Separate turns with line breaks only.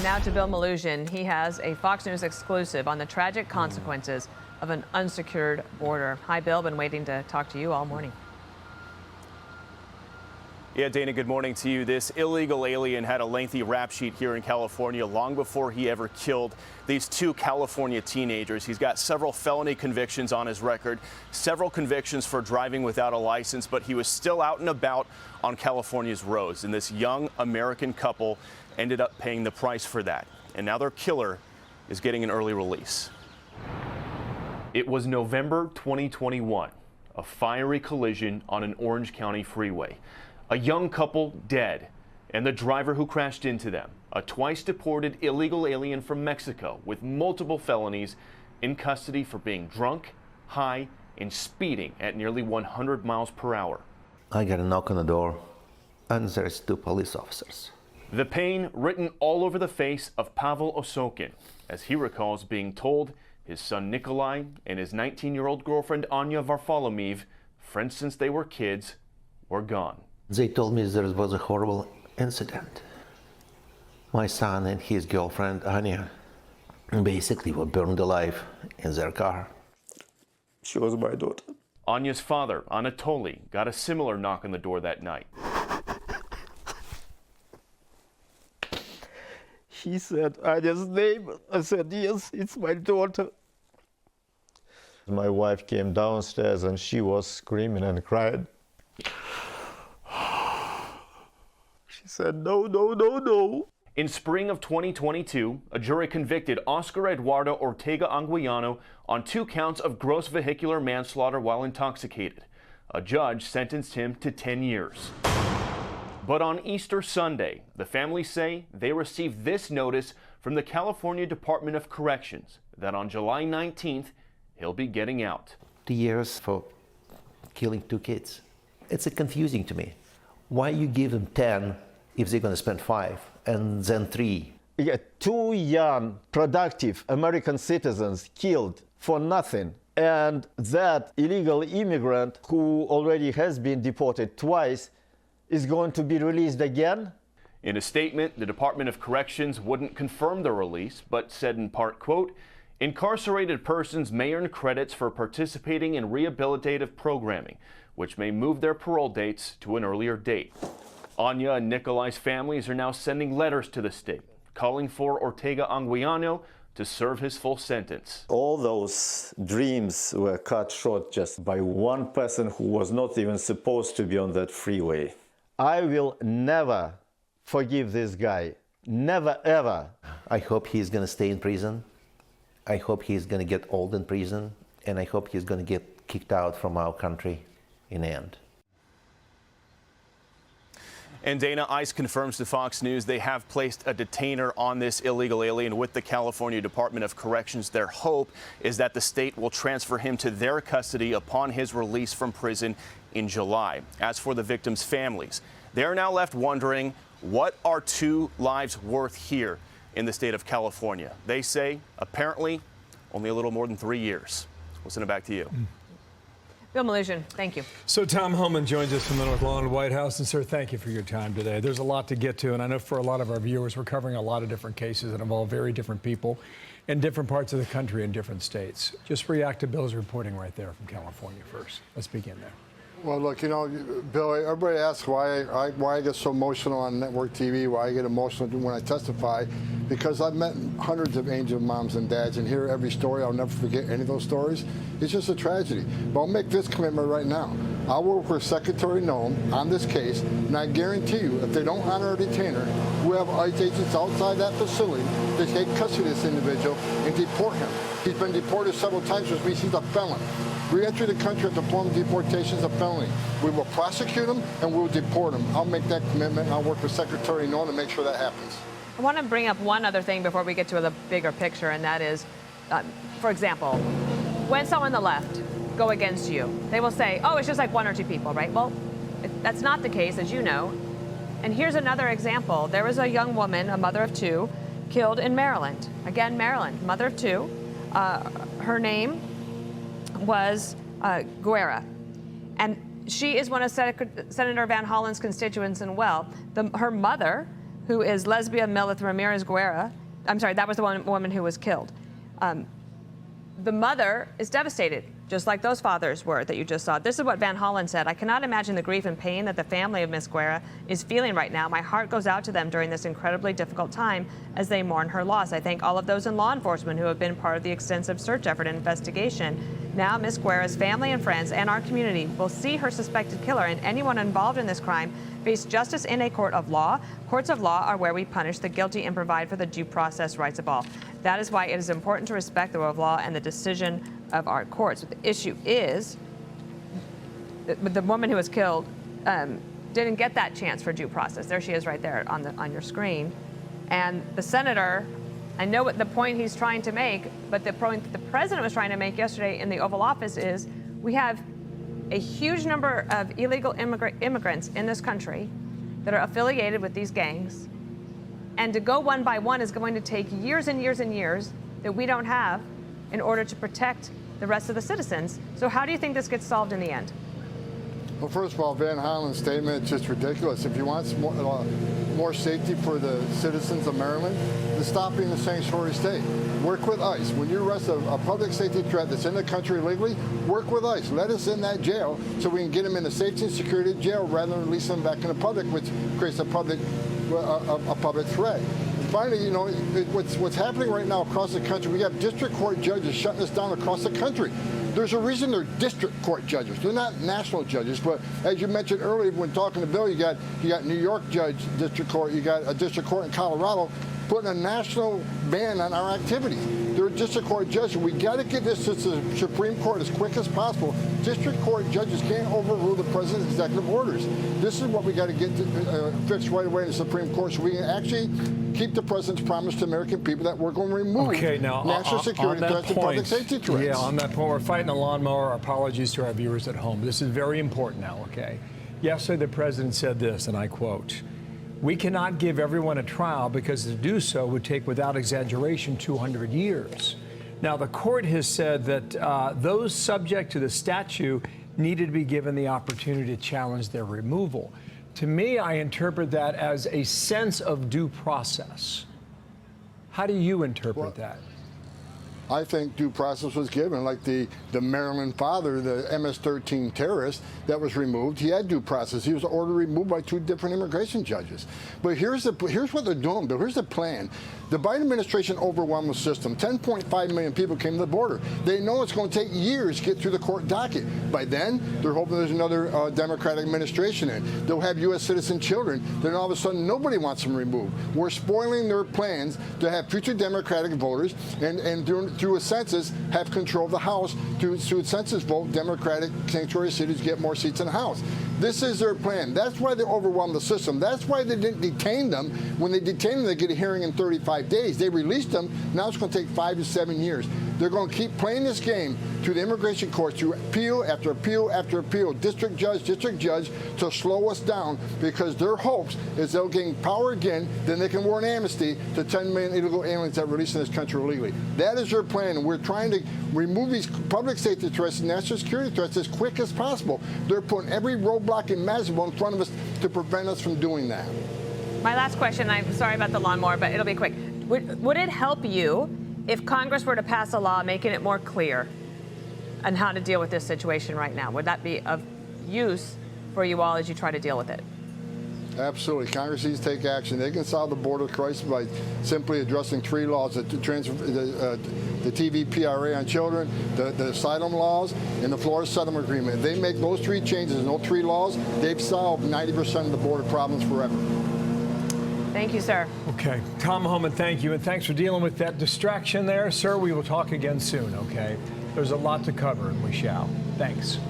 And now to Bill Malugin. He has a Fox News exclusive on the tragic consequences of an unsecured border. Hi, Bill. Been waiting to talk to you all morning.
Yeah, Dana, good morning to you. This illegal alien had a lengthy rap sheet here in California long before he ever killed these two California teenagers. He's got several felony convictions on his record, several convictions for driving without a license, but he was still out and about on California's roads. And this young American couple ended up paying the price for that. And now their killer is getting an early release. It was November 2021, a fiery collision on an Orange County freeway. A young couple dead, and the driver who crashed into them, a twice-deported illegal alien from Mexico with multiple felonies, in custody for being drunk, high, and speeding at nearly 100 miles per hour.
I got a knock on the door, and there's two police officers.
The pain written all over the face of Pavel Osokin, as he recalls being told his son Nikolai and his 19-year-old girlfriend Anya Varfolomeev, friends since they were kids, were gone.
They told me there was a horrible incident. My son and his girlfriend, Anya, basically were burned alive in their car.
She was my daughter.
Anya's father, Anatoly, got a similar knock on the door that night.
He said Anya's name. I said, yes, it's my daughter. My wife came downstairs and she was screaming and crying. She said, no, no, no, no.
In spring of 2022, a jury convicted Oscar Eduardo Ortega Anguiano on 2 counts of gross vehicular manslaughter while intoxicated. A judge sentenced him to 10 years. But on Easter Sunday, the family say they received this notice from the California Department of Corrections that on July 19th, he'll be getting out.
2 years for killing 2 kids. It's confusing to me. Why you give them 10 if they're going to spend 5 and then 3?
Yeah, 2 young, productive American citizens killed for nothing. And that illegal immigrant who already has been deported twice is going to be released again?
In a statement, the Department of Corrections wouldn't confirm the release, but said in part, quote, incarcerated persons may earn credits for participating in rehabilitative programming, which may move their parole dates to an earlier date. Anya and Nikolai's families are now sending letters to the state, calling for Ortega Anguiano to serve his full sentence.
All those dreams were cut short just by one person who was not even supposed to be on that freeway. I will never forgive this guy. Never, ever.
I hope he's going to stay in prison. I hope he's going to get old in prison. And I hope he's going to get kicked out from our country in the end.
And Dana, ICE confirms to Fox News they have placed a detainer on this illegal alien with the California Department of Corrections. Their hope is that the state will transfer him to their custody upon his release from prison in July. As for the victims' families, they are now left wondering, what are 2 lives worth here in the state of California? They say, apparently, only a little more than 3 years. We'll send it back to you.
Bill Malugin, thank you.
So Tom Homan joins us from the North Lawn White House. And sir, thank you for your time today. There's a lot to get to, and I know for a lot of our viewers, we're covering a lot of different cases that involve very different people in different parts of the country in different states. Just react to Bill's reporting right there from California first. Let's begin there.
Well, look, you know, Bill, everybody asks why I get so emotional on network TV, why I get emotional when I testify, because I've met hundreds of angel moms and dads and hear every story. I'll never forget any of those stories. It's just a tragedy. But I'll make this commitment right now. I'll work with Secretary Noem on this case, and I guarantee you, if they don't honor a detainer, we have ICE agents outside that facility to take custody of this individual and deport him. He's been deported several times, which means he's a felon. Re-entry the country at the form of deportation is a felony. We will prosecute him and we will deport him. I'll make that commitment, and I'll work with Secretary Noem to make sure that happens.
I want to bring up one other thing before we get to the bigger picture, and that is, for example, when someone on the left go against you, they will say, oh, it's just like 1 or 2 people, right? Well, that's not the case, as you know. And here's another example. There was a young woman, a mother of 2, killed in Maryland. Again, Maryland, mother of 2. Her name was Guerra. And she is one of Senator Van Hollen's constituents, and her mother, who is lesbian Melith Ramirez Guerra. I'm sorry, that was the woman who was killed. The mother is devastated, just like those fathers were that you just saw. This is what Van Hollen said. I cannot imagine the grief and pain that the family of Miss Guerra is feeling right now. My heart goes out to them during this incredibly difficult time as they mourn her loss. I thank all of those in law enforcement who have been part of the extensive search effort and investigation. Now Miss Guerra's family and friends and our community will see her suspected killer and anyone involved in this crime face justice in a court of law. Courts of law are where we punish the guilty and provide for the due process rights of all. That is why it is important to respect the rule of law and the decision of our courts. The issue is that the woman who was killed didn't get that chance for due process. There she is right there on your screen. And the senator, I know what the point he's trying to make, but the point that the president was trying to make yesterday in the Oval Office is we have a huge number of illegal immigrants in this country that are affiliated with these gangs. And to go one by one is going to take years and years and years that we don't have in order to protect the rest of the citizens. So how do you think this gets solved in the end?
Well, first of all, Van Hollen's statement is just ridiculous. If you want more safety for the citizens of Maryland, then stop being a sanctuary state. Work with ICE. When you arrest a public safety threat that's in the country illegally, work with ICE. Let us in that jail so we can get them in the safety and security of jail rather than release them back in the public, which creates a public threat. Finally, you know, what's happening right now across the country, we have district court judges shutting us down across the country. There's a reason they're district court judges. They're not national judges. But as you mentioned earlier when talking to Bill, you got New York judge district court, you got a district court in Colorado putting a national ban on our activities. They're a district court judge. We got to get this to the Supreme Court as quick as possible. District court judges can't overrule the president's executive orders. This is what we got to get fixed right away in the Supreme Court so we can actually keep the president's promise to American people that we're going to remove national security threats and public safety threats.
Yeah, on that point, we're fighting a lawnmower. Our apologies to our viewers at home. This is very important now, okay? Yesterday, the president said this, and I quote, "We cannot give everyone a trial because to do so would take, without exaggeration, 200 years." Now, the court has said that those subject to the statute needed to be given the opportunity to challenge their removal. To me, I interpret that as a sense of due process. How do you interpret that?
I think due process was given, like the Maryland father, the MS-13 terrorist that was removed. He had due process. He was ordered removed by 2 different immigration judges. But here's what they're doing, Bill. Here's the plan. The Biden administration overwhelmed the system. 10.5 million people came to the border. They know it's going to take years to get through the court docket. By then, they're hoping there's another Democratic administration in. They'll have U.S. citizen children. Then all of a sudden, nobody wants them removed. We're spoiling their plans to have future Democratic voters and through a census, have control of the House. Through a census vote, Democratic sanctuary cities get more seats in the House. This is their plan. That's why they overwhelmed the system. That's why they didn't detain them. When they detain them, they get a hearing in 35 days. They released them. Now it's going to take 5 to 7 years. They're going to keep playing this game to the immigration courts through appeal after appeal after appeal, district judge, to slow us down because their hopes is they'll gain power again, then they can warrant amnesty to 10 million illegal aliens that are released in this country illegally. That is their plan, and we're trying to remove these public safety threats and national security threats as quick as possible. They're putting every roadblock imaginable in front of us to prevent us from doing that.
My last question, I'm sorry about the lawnmower, but it'll be quick. Would it help you if Congress were to pass a law making it more clear on how to deal with this situation right now? Would that be of use for you all as you try to deal with it?
Absolutely. Congress needs to take action. They can solve the border crisis by simply addressing 3 laws, the TVPRA on children, the asylum laws, and the Florida Settlement Agreement. If they make those 3 changes and those 3 laws, they've solved 90% of the border problems forever.
Thank you, sir.
Okay. Tom Homan, thank you. And thanks for dealing with that distraction there. Sir, we will talk again soon, okay? There's a lot to cover, and we shall. Thanks.